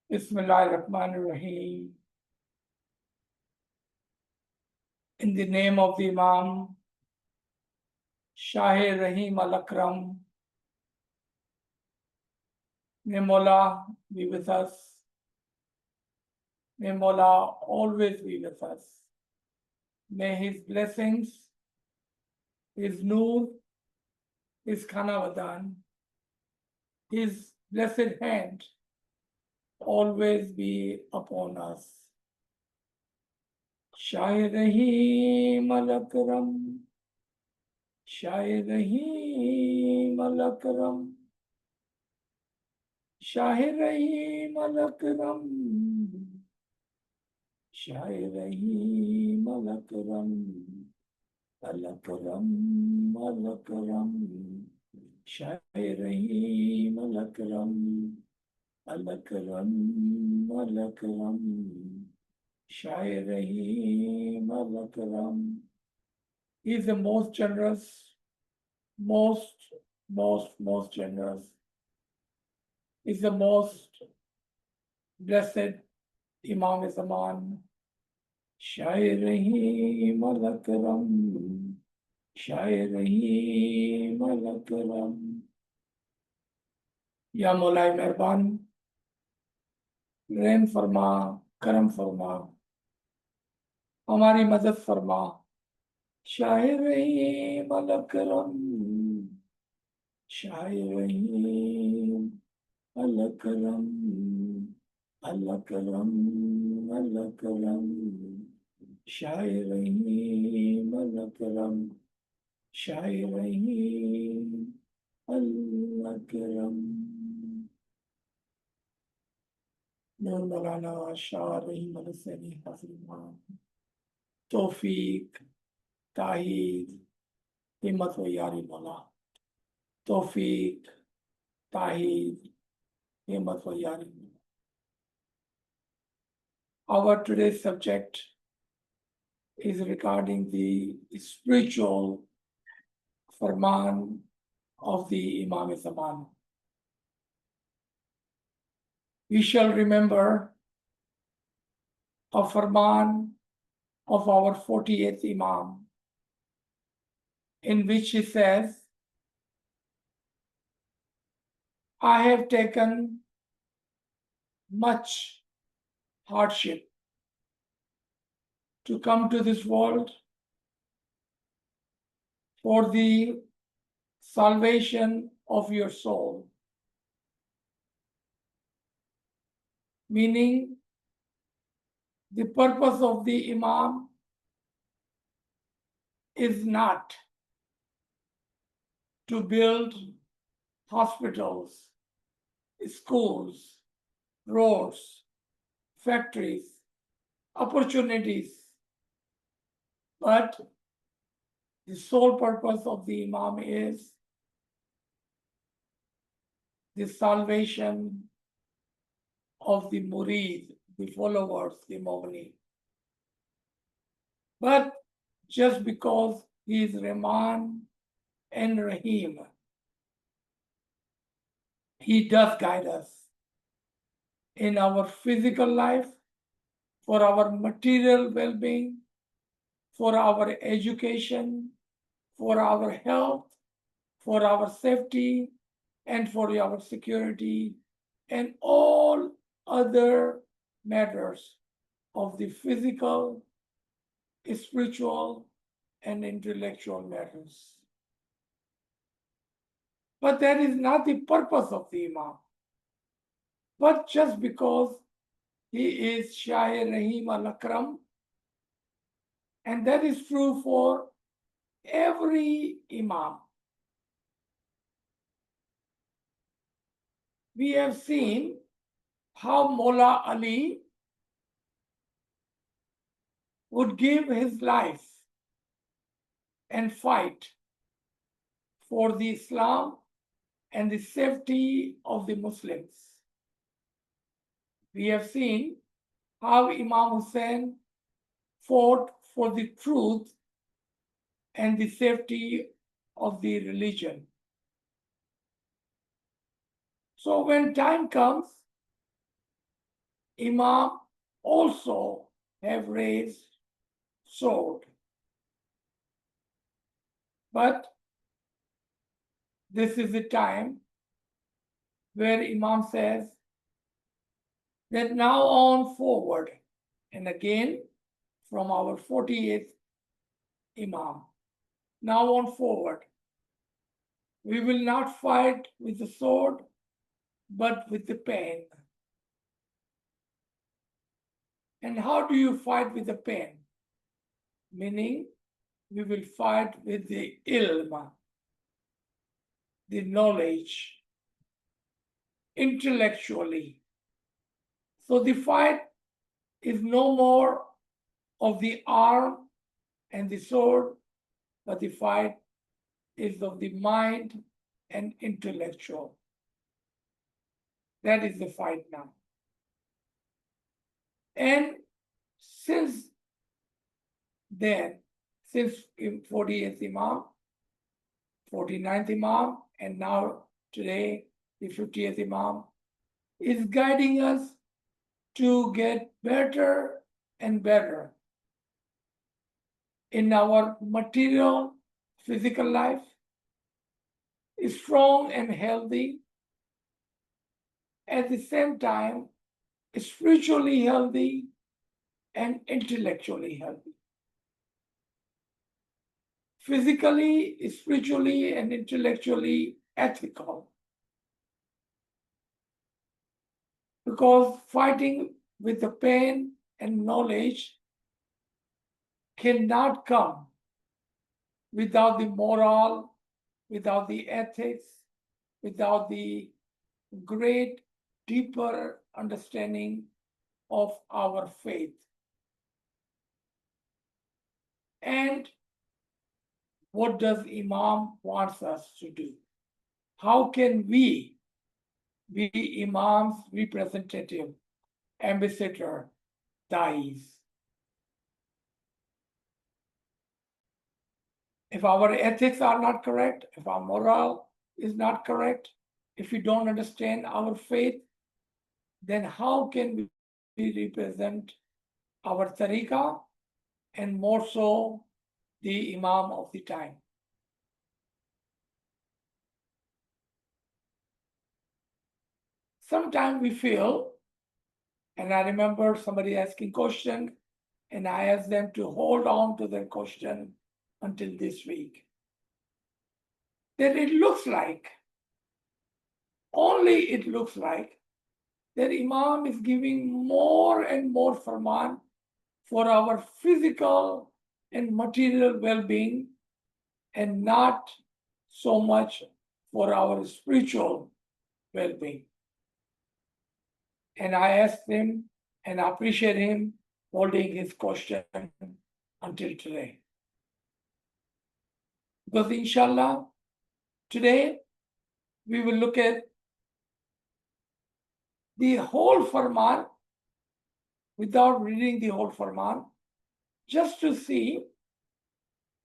Bismillahirrahmanirrahim. In the name of the Imam, Shah Rahīm al-Akram, may Mawla be with us. May Mawla always be with us. May His blessings, His Noor, His Khanavadan, His blessed hand always be upon us. Shah Rahīm al-Akram, Shah Rahīm al-Akram, Shah Rahīm al-Akram, Shah Rahīm al-Akram, al-Akram, al-Akram, Shah Rahīm al-Akram, al-Akram, al-Akram, Shah Rahīm al-Akram. He is the most generous, most generous. He is the most blessed Imam Zaman. Shah Rahīm al-Akram, Shah Rahīm al-Akram. Ya Mawlānā Mehrbān, रहम फरमा, करम फरमा, हमारी मदद फरमा. शाह रहीम al-Akram, Shah Rahīm al-Akram, al-Akram, al-Akram, Shah Rahīm al-Akram, Shah Rahīm al-Akram. Mawlānā Shāh Raḥīm al-Ḥusaynī Hazar Imam. Tawfiq, Tahid, Himmat wa Yari Mawla. Tawfiq, Tahid, Himmat wa Yari Mawla. Our today's subject is regarding the spiritual Farman of the Imam Zaman. We shall remember a Farman of our 48th Imam, in which he says, I have taken much hardship to come to this world for the salvation of your soul. Meaning, the purpose of the Imam is not to build hospitals, schools, roads, factories, opportunities, but the sole purpose of the Imam is the salvation of the murid, the followers, the Mawlī. But just because he is Rahman and Rahim, he does guide us in our physical life, for our material well-being, for our education, for our health, for our safety, and for our security, and all other matters of the physical, spiritual, and intellectual matters. But that is not the purpose of the Imam. But just because he is Shah Rahīm al-Akram, and that is true for every Imam. We have seen how Mawla Ali would give his life and fight for the Islam and the safety of the Muslims. We have seen how Imam Hussain fought for the truth and the safety of the religion. So when time comes, Imam also have raised sword. But this is the time where Imam says that now on forward, and again from our 48th Imam, now on forward, we will not fight with the sword, but with the pen. And how do you fight with the pen? Meaning, we will fight with the ilm, the knowledge, intellectually. So the fight is no more of the arm and the sword, but the fight is of the mind and intellectual. That is the fight now. And since then, since 48th Imam, 49th Imam, and now today the 50th Imam is guiding us to get better and better in our material, physical life, is strong and healthy, at the same time, spiritually healthy and intellectually healthy. Physically, spiritually, and intellectually ethical. Because fighting with the pain and knowledge cannot come without the moral, without the ethics, without the great, deeper understanding of our faith. And what does Imam wants us to do? How can we be Imam's representative, ambassador, dais? If our ethics are not correct, if our moral is not correct, if we don't understand our faith, then how can we represent our tariqah and more so the Imam of the time? Sometimes we feel, and I remember somebody asking question, and I asked them to hold on to their question until this week, that it looks like, only it looks like, that Imam is giving more and more farman for our physical and material well-being, and not so much for our spiritual well-being. And I asked him and I appreciate him holding his question until today. Because inshallah, today we will look at the whole farman without reading the whole farman, just to see,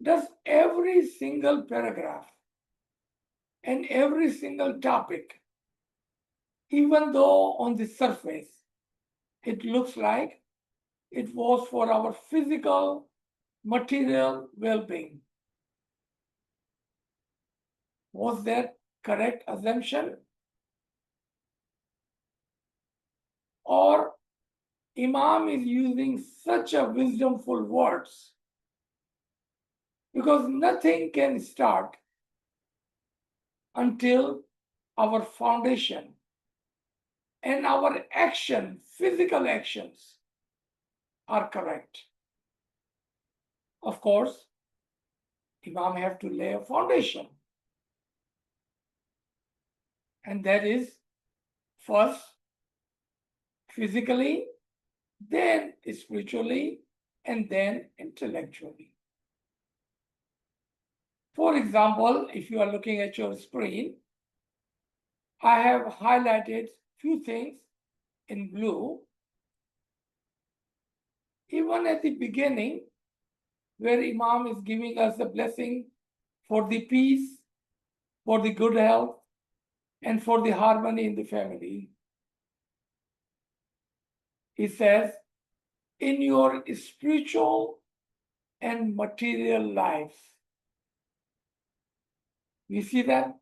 does every single paragraph and every single topic, even though on the surface it looks like it was for our physical, material well-being, was that correct assumption? Or Imam is using such a wisdomful words, because nothing can start until our foundation and our action, physical actions, are correct. Of course, Imam have to lay a foundation. And that is first physically, then spiritually, and then intellectually. For example, if you are looking at your screen, I have highlighted few things in blue. Even at the beginning, where Imam is giving us a blessing for the peace, for the good health, and for the harmony in the family. He says, in your spiritual and material lives. You see that?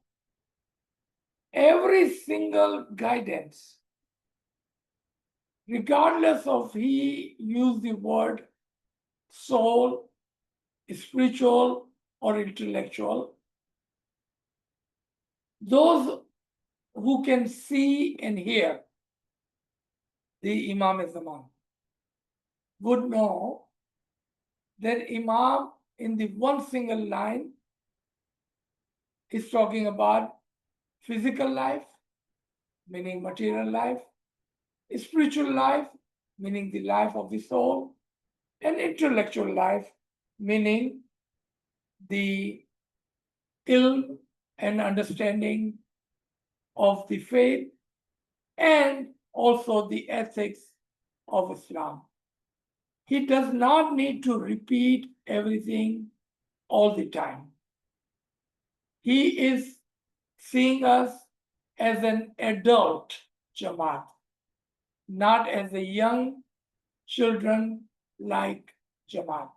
Every single guidance, regardless of he used the word soul, spiritual, or intellectual, those who can see and hear the Imam Zaman would know that Imam in the one single line is talking about physical life, meaning material life, spiritual life, meaning the life of the soul, and intellectual life, meaning the ilm and understanding of the faith and also the ethics of Islam. He does not need to repeat everything all the time. He is seeing us as an adult Jamaat, not as a young children like Jamaat,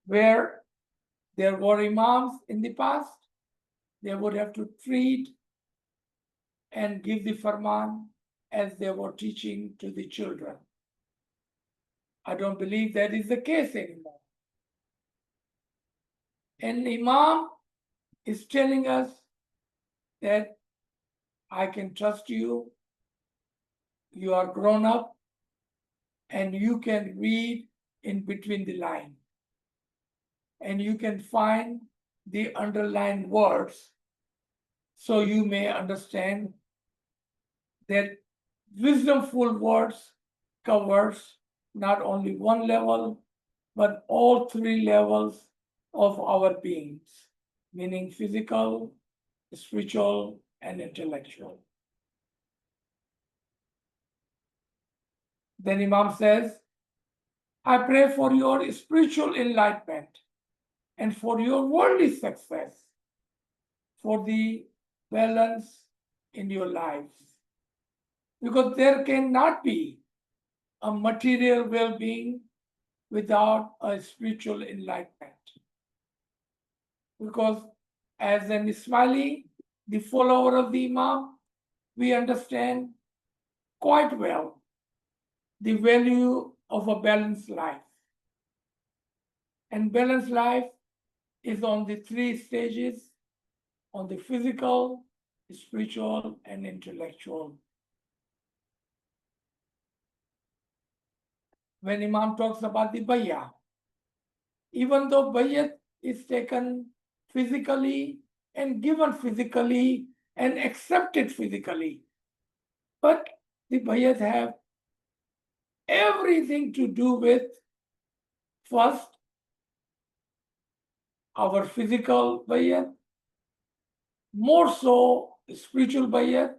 where there were Imams in the past, they would have to treat and give the Farman as they were teaching to the children. I don't believe that is the case anymore. And Imam is telling us that I can trust you, you are grown up, and you can read in between the line. And you can find the underlined words so you may understand that wisdomful words covers not only one level, but all three levels of our beings, meaning physical, spiritual, and intellectual. Then Imam says, I pray for your spiritual enlightenment and for your worldly success, for the balance in your lives. Because there cannot be a material well-being without a spiritual enlightenment. Because as an Ismaili, the follower of the Imam, we understand quite well the value of a balanced life. And balanced life is on the three stages, on the physical, spiritual, and intellectual. When Imam talks about the bay'ah, even though bay'at is taken physically and given physically and accepted physically, but the bay'at have everything to do with first our physical bay'at, more so spiritual bay'at,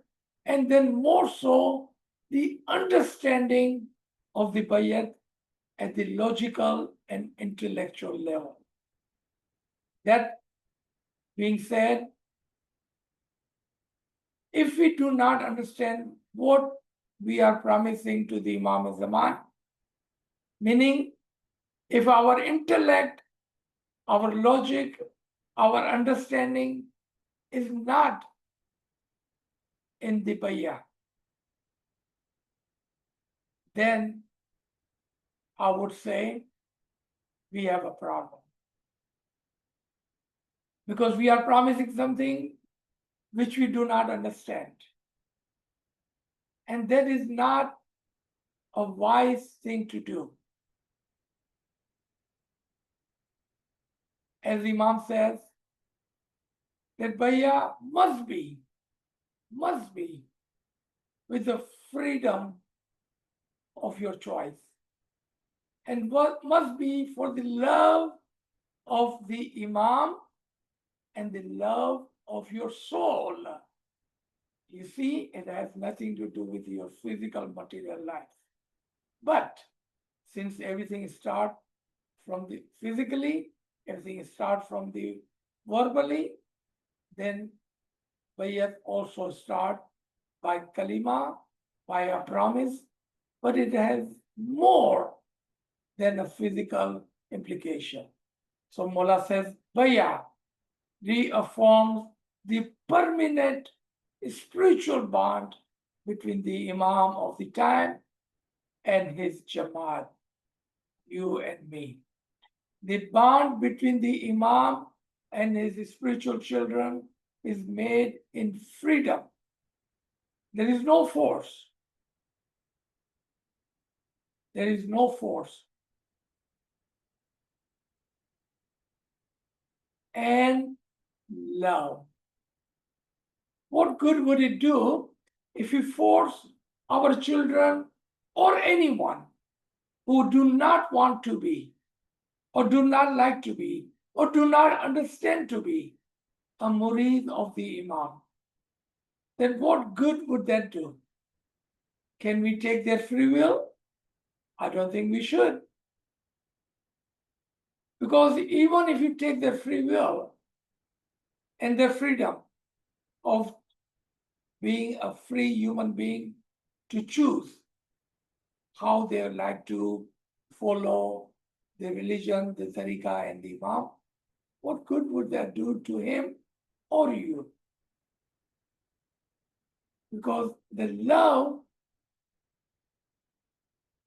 and then more so the understanding of the bay'at at the logical and intellectual level. That being said, if we do not understand what we are promising to the Imam Zaman, meaning if our intellect, our logic, our understanding is not in the bay'ah, then I would say we have a problem. Because we are promising something which we do not understand. And that is not a wise thing to do. As Imam says, that bay'ah must be with the freedom of your choice. And what must be for the love of the Imam and the love of your soul. You see, it has nothing to do with your physical material life. But since everything starts from the physically, everything starts from the verbally, then bay'at also start by kalima, by a promise, but it has more than a physical implication. So Mullah says, Baya reaffirms the permanent spiritual bond between the Imam of the time and his Jamaat, you and me. The bond between the Imam and his spiritual children is made in freedom. There is no force. There is no force. And love. What good would it do if we force our children or anyone who do not want to be, or do not like to be, or do not understand to be a murid of the Imam? Then what good would that do? Can we take their free will? I don't think we should. Because even if you take their free will and their freedom of being a free human being to choose how they like to follow the religion, the tariqah, and the Imam, what good would that do to him or you? Because the love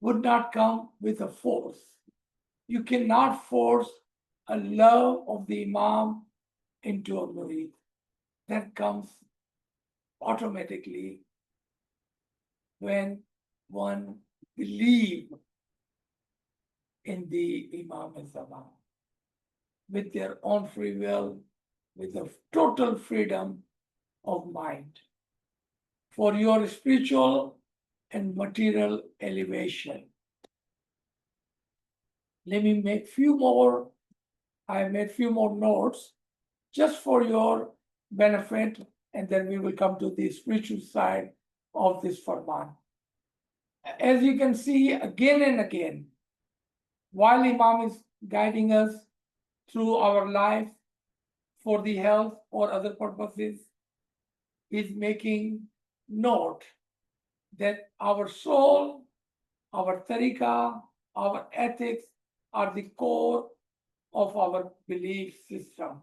would not come with a force. You cannot force a love of the Imam into a murid. That comes automatically when one believes in the Imam al-Zaman with their own free will, with the total freedom of mind for your spiritual and material elevation. Let me make few more. I made few more notes just for your benefit, and then we will come to the spiritual side of this Farman. As you can see again and again, while Imam is guiding us through our life for the health or other purposes, he's making note that our soul, our tariqah, our ethics are the core of our belief system.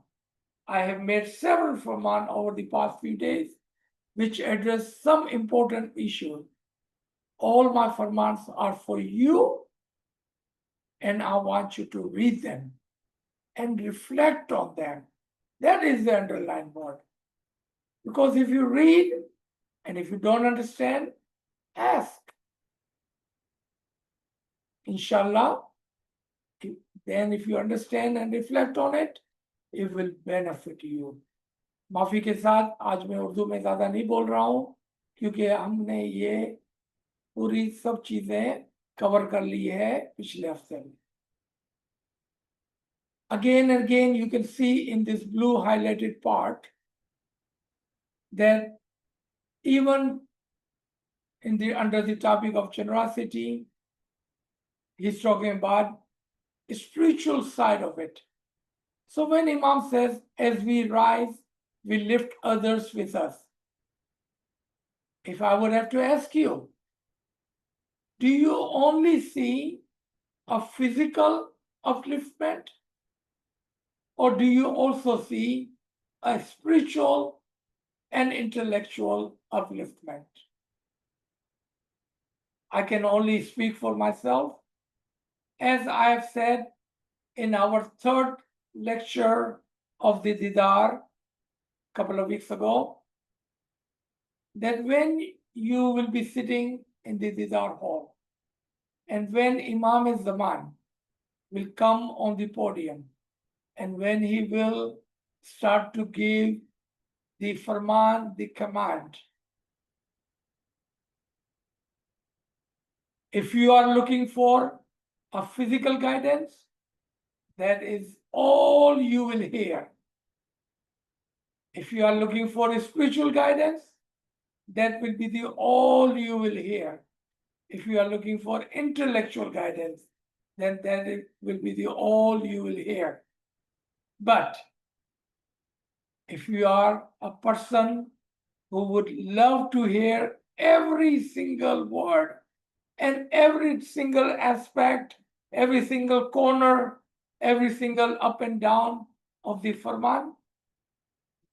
I have made several Farman over the past few days which address some important issues. All my Farmans are for you, and I want you to read them and reflect on them. That is the underlined word. Because if you read and if you don't understand, ask. Inshallah, then if you understand and reflect on it, it will benefit you. माफी के साथ आज मैं उर्दू में ज़्यादा नहीं बोल रहा हूँ क्योंकि हमने ये पूरी सब चीज़ें कवर कर ली है पिछले हफ्ते में. Again and again you can see in this blue highlighted part that even in the under the topic of generosity, he's talking about the spiritual side of it. So when Imam says, as we rise, we lift others with us. If I would have to ask you, do you only see a physical upliftment, or do you also see a spiritual and intellectual upliftment? I can only speak for myself. As I have said in our third lecture of the Didar a couple of weeks ago, that when you will be sitting in the Didar hall and when Imam al-Zaman will come on the podium and when he will start to give the Farman, the command, if you are looking for a physical guidance, that is all you will hear. If you are looking for a spiritual guidance, that will be the all you will hear. If you are looking for intellectual guidance, then that will be the all you will hear. But if you are a person who would love to hear every single word, and every single aspect, every single corner, every single up and down of the Farman,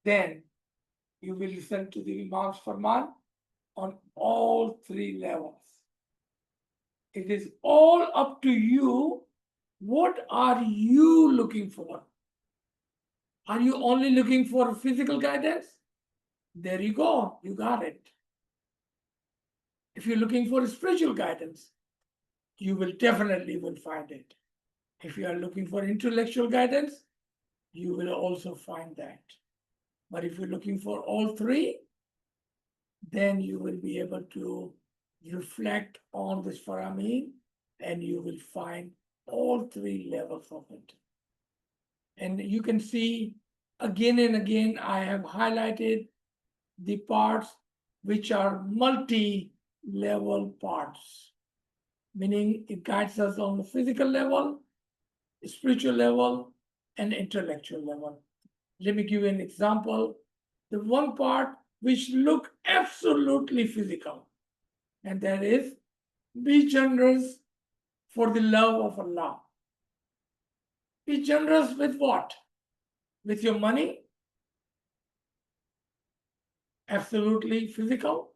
then you will listen to the Imam's Farman on all three levels. It is all up to you. What are you looking for? Are you only looking for physical guidance? There you go, you got it. If you're looking for spiritual guidance, you will definitely find it. If you are looking for intellectual guidance, you will also find that. But if you're looking for all three, then you will be able to reflect on this Farmān and you will find all three levels of it. And you can see again and again, I have highlighted the parts which are multi-level parts, meaning it guides us on the physical level, spiritual level, and intellectual level. Let me give you an example. The one part which look absolutely physical, and that is be generous for the love of Allah. Be generous with what? With your money? Absolutely physical.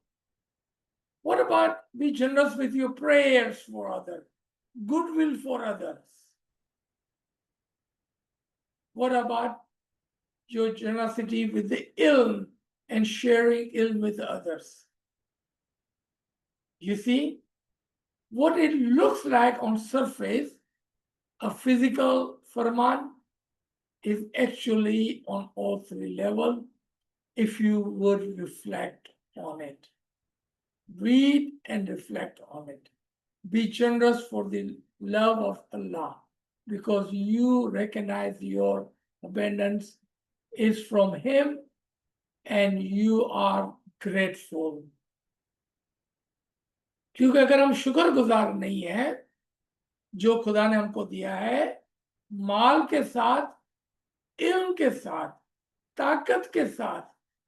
What about be generous with your prayers for others, goodwill for others? What about your generosity with the ilm and sharing ilm with others? You see, what it looks like on surface, a physical Farman, is actually on all three levels if you would reflect on it. Read and reflect on it. Be generous for the love of Allah because you recognize your abundance is from Him and you are grateful. क्योंकि अगर हम शुक्रगुजार नहीं है जो खुदा ने हमको दिया है, माल के साथ, इल्म के साथ, ताकत के साथ,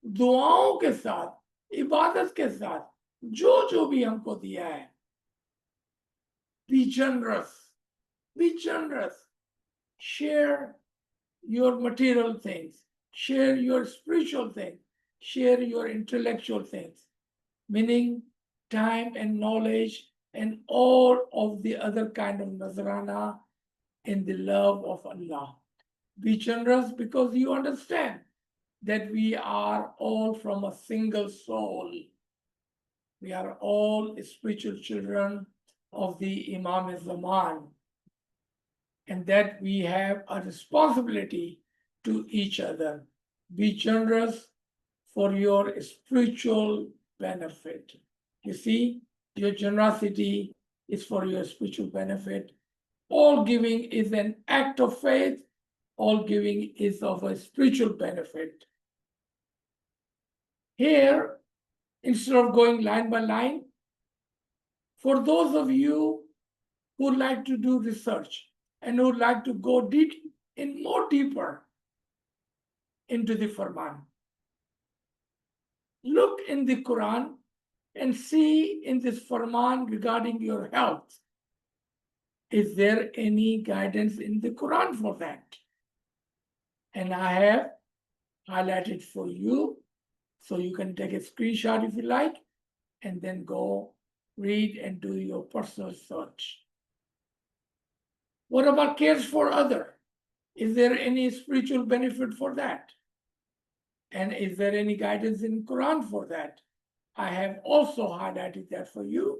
दुआओं के साथ, इबादत के साथ, जो भी हमको दिया है, be generous, be generous. Share your material things, share your spiritual things, share your intellectual things, meaning time and knowledge and all of the other kind of nazrana in the love of Allah. Be generous because you understand that we are all from a single soul. We are all spiritual children of the Imam Zaman, and that we have a responsibility to each other. Be generous for your spiritual benefit. You see, your generosity is for your spiritual benefit. All giving is an act of faith. All giving is of a spiritual benefit. Here, instead of going line by line, for those of you who would like to do research and who would like to go more deeper into the Farman, look in the Quran and see in this Farman regarding your health. Is there any guidance in the Quran for that? And I have highlighted for you, so you can take a screenshot if you like, and then go read and do your personal search. What about cares for others? Is there any spiritual benefit for that? And is there any guidance in Quran for that? I have also highlighted that for you,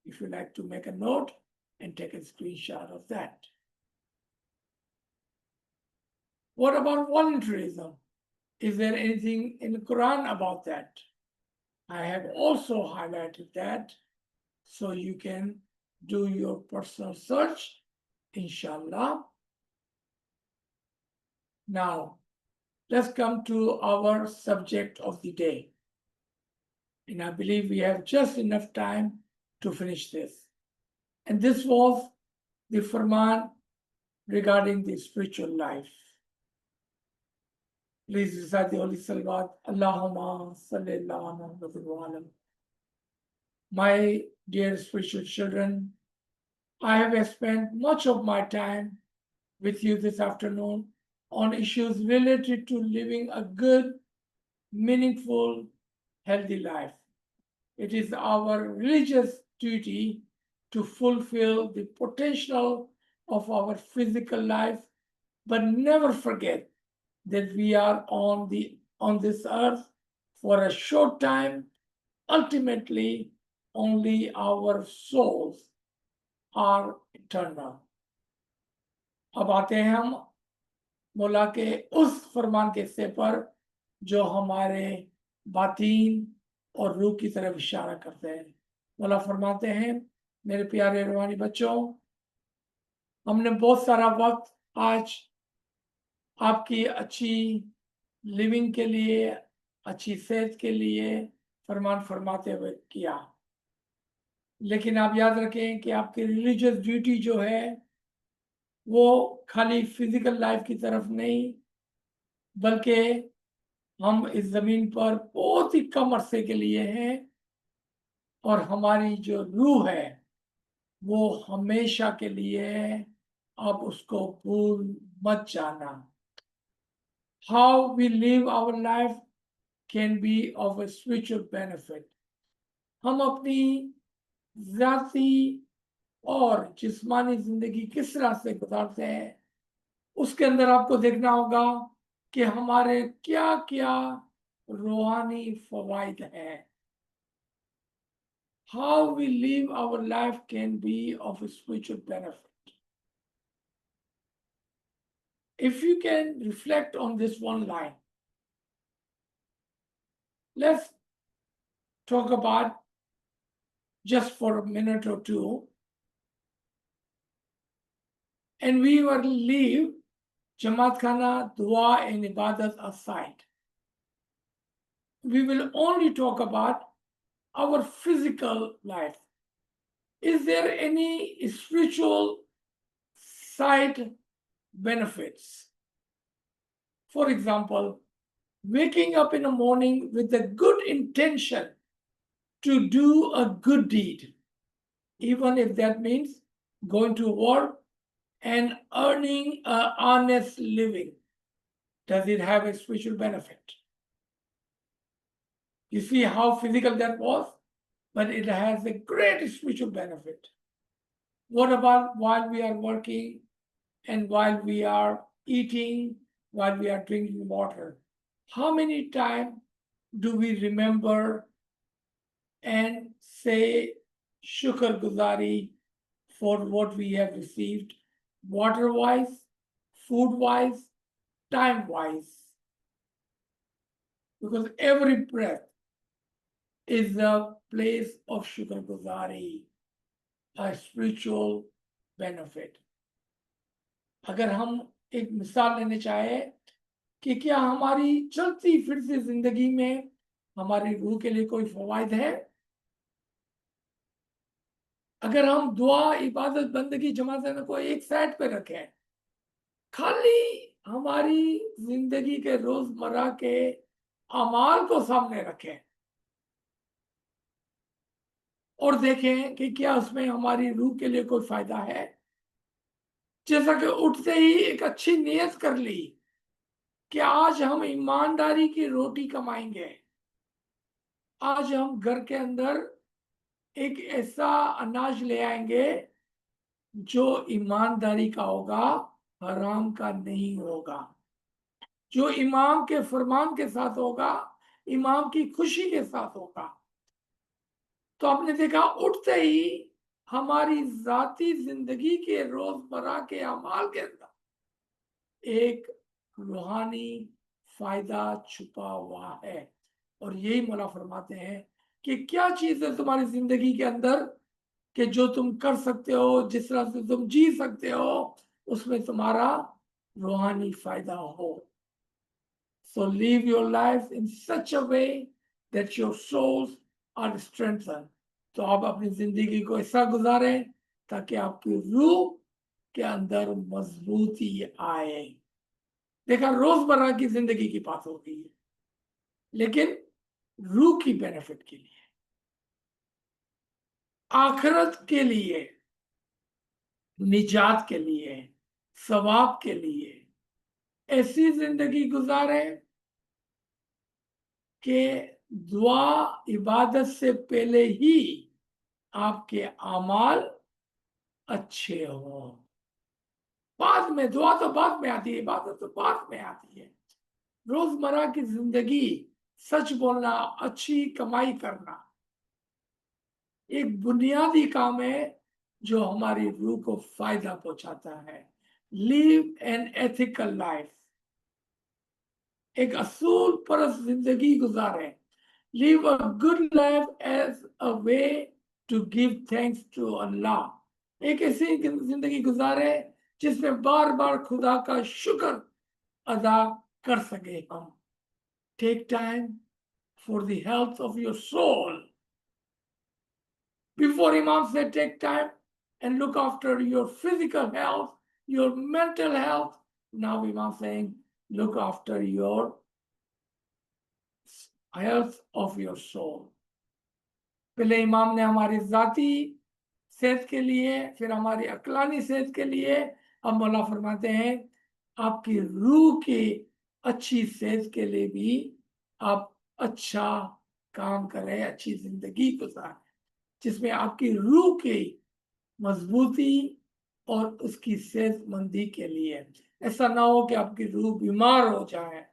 if you like to make a note and take a screenshot of that. What about voluntarism? Is there anything in the Quran about that? I have also highlighted that so you can do your personal search, inshallah. Now, let's come to our subject of the day. And I believe we have just enough time to finish this. And this was the Farman regarding the spiritual life. Please recite the Holy Salawat. Allahumma salli ala Muhammad wa alam. My dear spiritual children, I have spent much of my time with you this afternoon on issues related to living a good, meaningful, healthy life. It is our religious duty to fulfill the potential of our physical life, but never forget that we are on this earth for a short time. Ultimately, only our souls are eternal. अब आते हैं हम मौला के उस फरमान के हिस्से पर जो हमारे बातीन और रूह की तरफ इशारा करते हैं। मौला फरमाते हैं, मेरे प्यारे रूहानी बच्चों, हमने बहुत सारा वक्त आज आपकी अच्छी लिविंग के लिए, अच्छी सेहत के लिए फरमान फरमाते हुए किया, लेकिन आप याद रखें कि आपकी रिलीजियस ड्यूटी जो है वो खाली फिजिकल लाइफ की तरफ नहीं, बल्कि हम इस जमीन पर बहुत ही कम अरसे के लिए हैं और हमारी जो रूह है वो हमेशा के लिए है। आप उसको भूल मत जाना। How we live our life can be of a spiritual benefit. हम अपनी जाती और जिस्मानी जिंदगी किस तरह से गुजारते हैं, उसके अंदर आपको देखना होगा कि हमारे क्या क्या रूहानी फवाइद हैं। How we live our life can be of a spiritual benefit. If you can reflect on this one line, let's talk about just for a minute or two, and we will leave Jamaat Khana, Dua and Ibadat aside. We will only talk about our physical life. Is there any spiritual side benefits? For example, waking up in the morning with a good intention to do a good deed, even if that means going to work and earning an honest living. Does it have a spiritual benefit? You see how physical that was, but it has a great spiritual benefit. What about while we are working and while we are eating, while we are drinking water? How many times do we remember and say shukr guzari for what we have received, water-wise, food-wise, time-wise? Because every breath is a place of shukr guzari, a spiritual benefit. अगर हम एक मिसाल लेने चाहे कि क्या हमारी चलती फिरती जिंदगी में हमारी रूह के लिए कोई फवायद है? अगर हम दुआ, इबादत, बंदगी, जमात को एक साइड पे रखें, खाली हमारी जिंदगी के रोजमर्रा के अमाल को सामने रखें और देखें कि क्या उसमें हमारी रूह के लिए कोई फायदा है। जैसा कि उठते ही एक अच्छी नियत कर ली कि आज हम ईमानदारी की रोटी कमाएंगे, आज हम घर के अंदर एक ऐसा अनाज ले आएंगे जो ईमानदारी का होगा, हराम का नहीं होगा, जो इमाम के फरमान के साथ होगा, इमाम की खुशी के साथ होगा। तो आपने देखा उठते ही हमारी जाती जिंदगी के रोजमर्रा के अमाल के अंदर एक रूहानी फायदा छुपा हुआ है। और यही मौला फरमाते हैं कि क्या चीज है तुम्हारी जिंदगी के अंदर कि जो तुम कर सकते हो, जिस तरह से तुम जी सकते हो, उसमें तुम्हारा रूहानी फायदा हो। So live your life in such a way that your souls are strengthened. तो आप अपनी जिंदगी को ऐसा गुजारें ताकि आपकी रूह के अंदर मजबूती आए। देखा, रोजमर्रा की जिंदगी की बात हो गई है, लेकिन रूह की बेनिफिट के लिए आखिरत के लिए, निजात के लिए, सवाब के लिए ऐसी जिंदगी गुजारे कि दुआ इबादत से पहले ही आपके अमाल अच्छे हो। बाद में दुआ तो बाद में आती है, इबादत तो बाद में आती है। रोजमर्रा की जिंदगी सच बोलना, अच्छी कमाई करना एक बुनियादी काम है जो हमारी रूह को फायदा पहुंचाता है। लिव एन एथिकल लाइफ, एक असूल परस्त जिंदगी गुजारें। Live a good life as a way to give thanks to Allah. एक ऐसी जिंदगी गुजारे जिसमें बार बार खुदा का शुक्र अदा कर सके हम। Take time for the health of your soul. Before Imam said, take time and look after your physical health, your mental health. Now Imam saying, look after your health of your soul. पहले इमाम ने हमारी जाती सेहत के लिए, फिर हमारी अक्लानी सेहत के लिए, अब मौला फरमाते हैं आपकी रूह की अच्छी सेहत के लिए भी आप अच्छा काम करें, अच्छी जिंदगी गुजारें जिसमें आपकी रूह की मजबूती और उसकी सेहतमंदी के लिए। ऐसा ना हो कि आपकी रूह बीमार हो जाए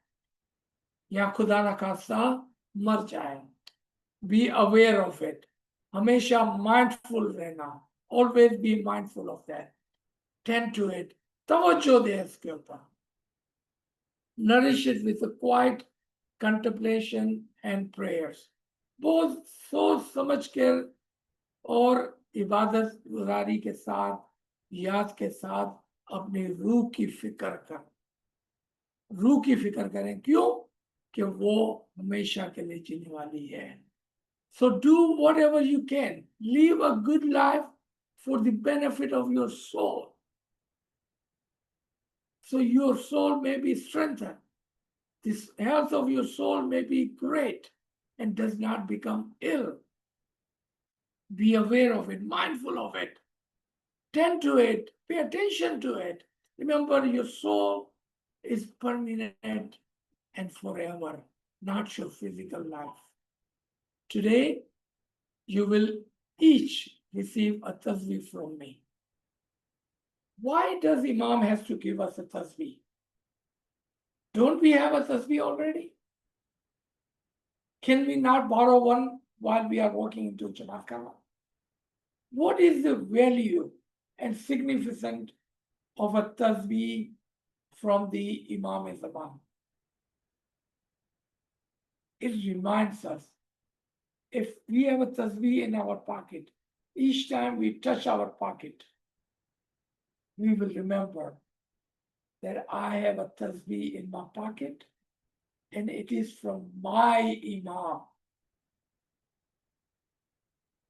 या खुदा ना खास्ता मर जाए। बी अवेयर ऑफ इट, हमेशा माइंडफुल रहना, always be mindful of that, tend to it, तवज्जो दे इसके ऊपर। Nourish it with quiet contemplation and prayers, बहुत सोच समझ कर और इबादत गुजारी के साथ, याद के साथ अपनी रूह की फिक्र कर, रूह की फिक्र करें। क्यों? कि वो हमेशा के लिए जीने वाली है। So do whatever you can, live a good life for the benefit of your soul, so your soul may be strengthened, this health of your soul may be great and does not become ill. Be aware of it, mindful of it, tend to it, pay attention to it. Remember, your soul is permanent and forever, not your physical life. Today, you will each receive a tasbih from me. Why does Imam has to give us a tasbih? Don't we have a tasbih already? Can we not borrow one while we are walking into Jamaat Kama? What is the value and significance of a tasbih from the Imam Zaman? It reminds us, if we have a tasbih in our pocket, each time we touch our pocket, we will remember that I have a tasbih in my pocket and it is from my Imam.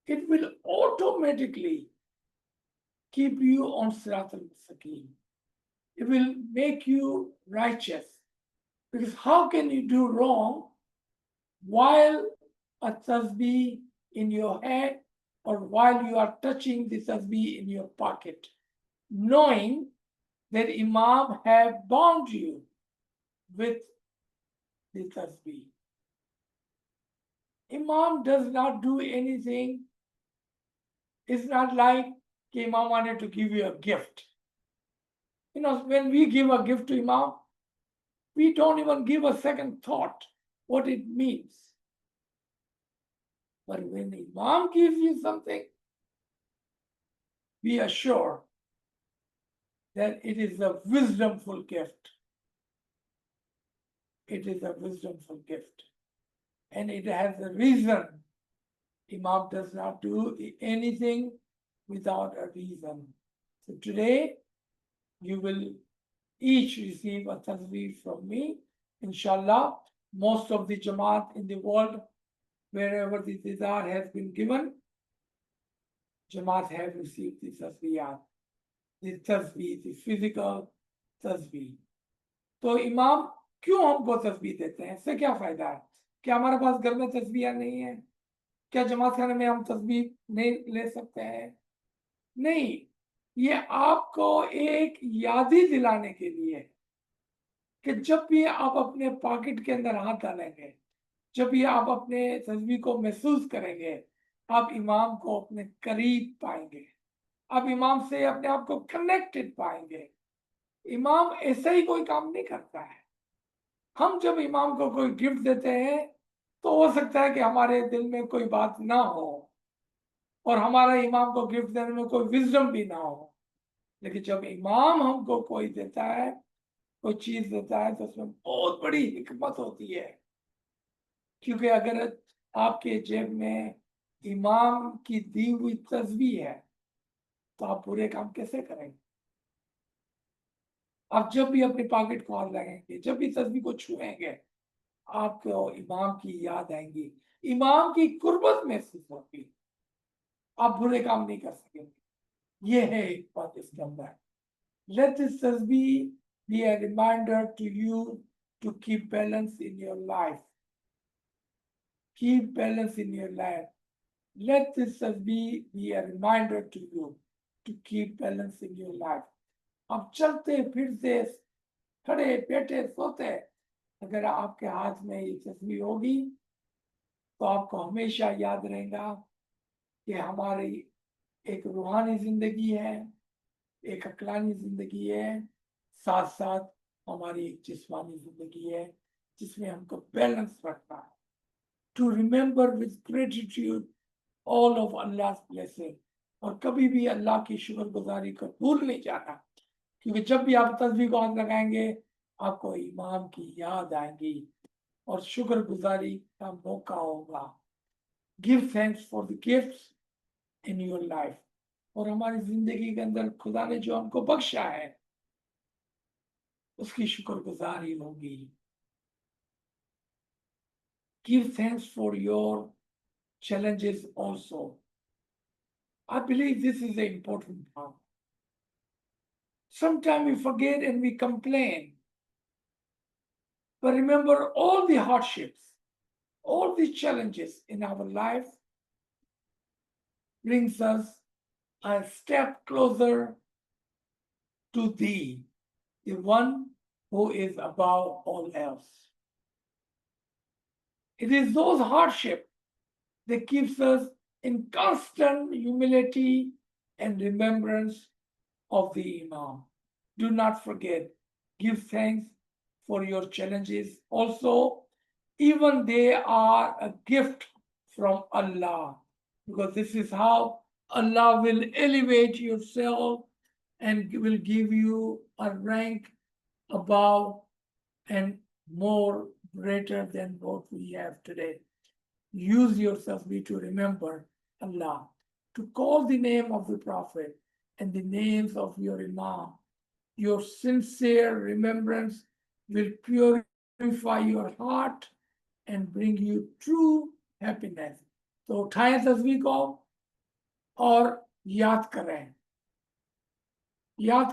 It will automatically keep you on Sirat al-Mustaqim. It will make you righteous. Because how can you do wrong while a tasbih in your hand or while you are touching the tasbih in your pocket, knowing that Imam have bound you with the tasbih? Imam does not do anything. It's not like Imam wanted to give you a gift. You know, when we give a gift to Imam, we don't even give a second thought what it means. But when Imam gives you something, be assured that it is a wisdomful gift. It is a wisdomful gift. And it has a reason. Imam does not do anything without a reason. So today, you will each receive a tasbih from me, inshallah. Most of the Jamaat in the world, wherever the Didar has been given, Jamaat have received the tasbihiyat, the tasbih, the physical tasbih. तो इमाम क्यों हमको तस्बीह देते हैं? इससे क्या फायदा है? क्या हमारे पास घर में तस्बीह नहीं है? क्या जमात खाने में हम तस्बीह नहीं ले सकते हैं? नहीं, ये आपको एक यादी दिलाने के लिए कि जब भी आप अपने पॉकेट के अंदर हाथ डालेंगे, जब भी आप अपने तस्बीह को महसूस करेंगे, आप इमाम को अपने करीब पाएंगे, आप इमाम से अपने आप को कनेक्टेड पाएंगे। इमाम ऐसा ही कोई काम नहीं करता है। हम जब इमाम को कोई गिफ्ट देते हैं तो हो सकता है कि हमारे दिल में कोई बात ना हो और हमारा इमाम को गिफ्ट देने में कोई विजडम भी ना हो, लेकिन जब इमाम हमको कोई देता है, कोई चीज देता है, तो उसमें बहुत बड़ी हिकमत होती है। क्योंकि अगर आपके जेब में इमाम की दी हुई तस्बीह है तो आप बुरे काम कैसे करेंगे? आप जब भी अपनी पॉकेट को हाथ लगाएंगे, जब भी तस्बीह को छुएंगे, आपको इमाम की याद आएंगी, इमाम की कुर्बत महसूस होगी, आप बुरे काम नहीं कर सकेंगे। ये है एक बात इसके अंदर। Let this tasbih be a reminder to you to keep balance in your life. Keep balance in your life. Let this tasbih be a reminder to you to keep balance in your life. आप चलते फिरते, खड़े बैठे सोते, अगर आपके हाथ में ये तस्बीह होगी तो आपको हमेशा याद रहेगा कि हमारी एक रूहानी जिंदगी है, एक अक्लानी जिंदगी है, साथ साथ हमारी एक जिस्मानी जिंदगी है जिसमें हमको बैलेंस रखना है। To remember with gratitude all of Allah blessing, और कभी भी अल्लाह की शुक्रगुजारी को भूल नहीं जाना, क्योंकि जब भी आप तस्बीह को हाथ लगाएंगे आपको इमाम की याद आएगी और शुक्रगुजारी का मौका होगा। Give thanks for the gifts in your life, और हमारी जिंदगी के अंदर खुदा ने जो हमको बख्शा है उसकी शुक्रगुजारी होगी। Give thanks for your challenges also. I believe this is an important part. Sometimes we forget and we complain, but remember all the hardships, all the challenges in our life brings us a step closer to thee, the one who is above all else. It is those hardships that keeps us in constant humility and remembrance of the Imam. Do not forget, give thanks for your challenges. Also, even they are a gift from Allah, because this is how Allah will elevate yourself and will give you a rank above and more greater than what we have today. Use yourself to remember Allah, to call the name of the Prophet and the names of your Imam. Your sincere remembrance will purify your heart and bring you true happiness. तो उठाएं तस्बीह को और याद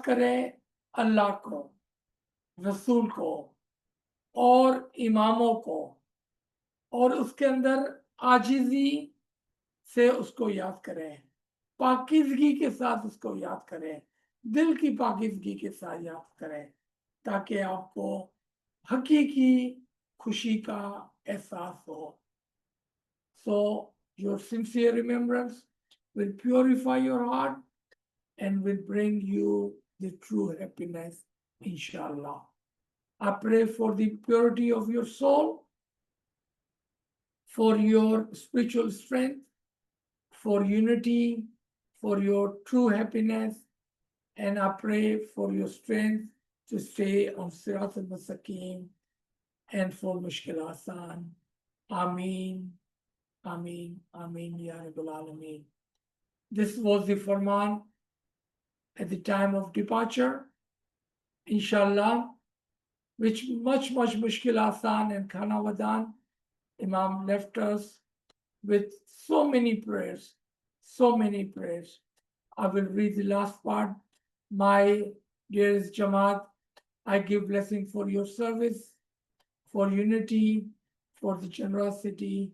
करें अल्लाह को, रसूल को और इमामों को, और उसके अंदर आजिजी से उसको याद करें, पाकीज़गी के साथ उसको याद करें, दिल की पाकीज़गी के साथ याद करें, ताकि आपको हकीकी खुशी का एहसास हो। So your sincere remembrance will purify your heart and will bring you the true happiness, inshallah. I pray for the purity of your soul, for your spiritual strength, for unity, for your true happiness, and I pray for your strength to stay on Sirat al-Mustaqim and for Mushkil Asan. Ameen, Ameen, Ameen, Ya Rabbal Alameen. This was the Farman at the time of departure, inshallah, which much Mushkil Asan and Khana Wadan, Imam left us with so many prayers, so many prayers. I will read the last part. My dearest Jamaat, I give blessing for your service, for unity, for the generosity,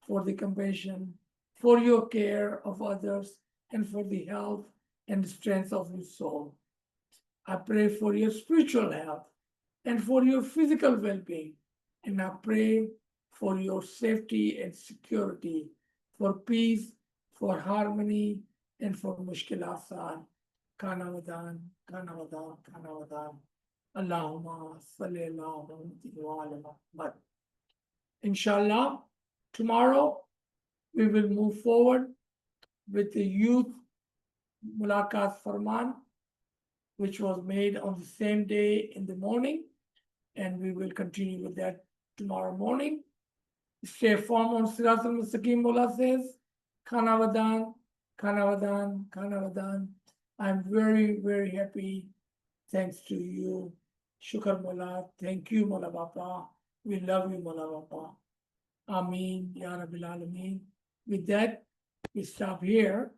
for the compassion, for your care of others, and for the health and strength of your soul. I pray for your spiritual health and for your physical well being. And I pray for your safety and security, for peace, for harmony, and for mushkil asan. Kana wadan, kana wadan, kana wadan. Allahumma salli ala Muhammad. Inshallah, tomorrow we will move forward with the youth Mulaqat Farman, which was made on the same day in the morning, and we will continue with that tomorrow morning. Stay firm on Sirat al-Mustaqim. Mullah says, Khana Wadan, Khana Wadan, Khana Wadan. I'm very, very happy. Thanks to you. Shukar Mullah. Thank you, Mullah Bapa. We love you, Mullah Bapa. Ameen, Ya Rabbil Alameen. With that, we stop here.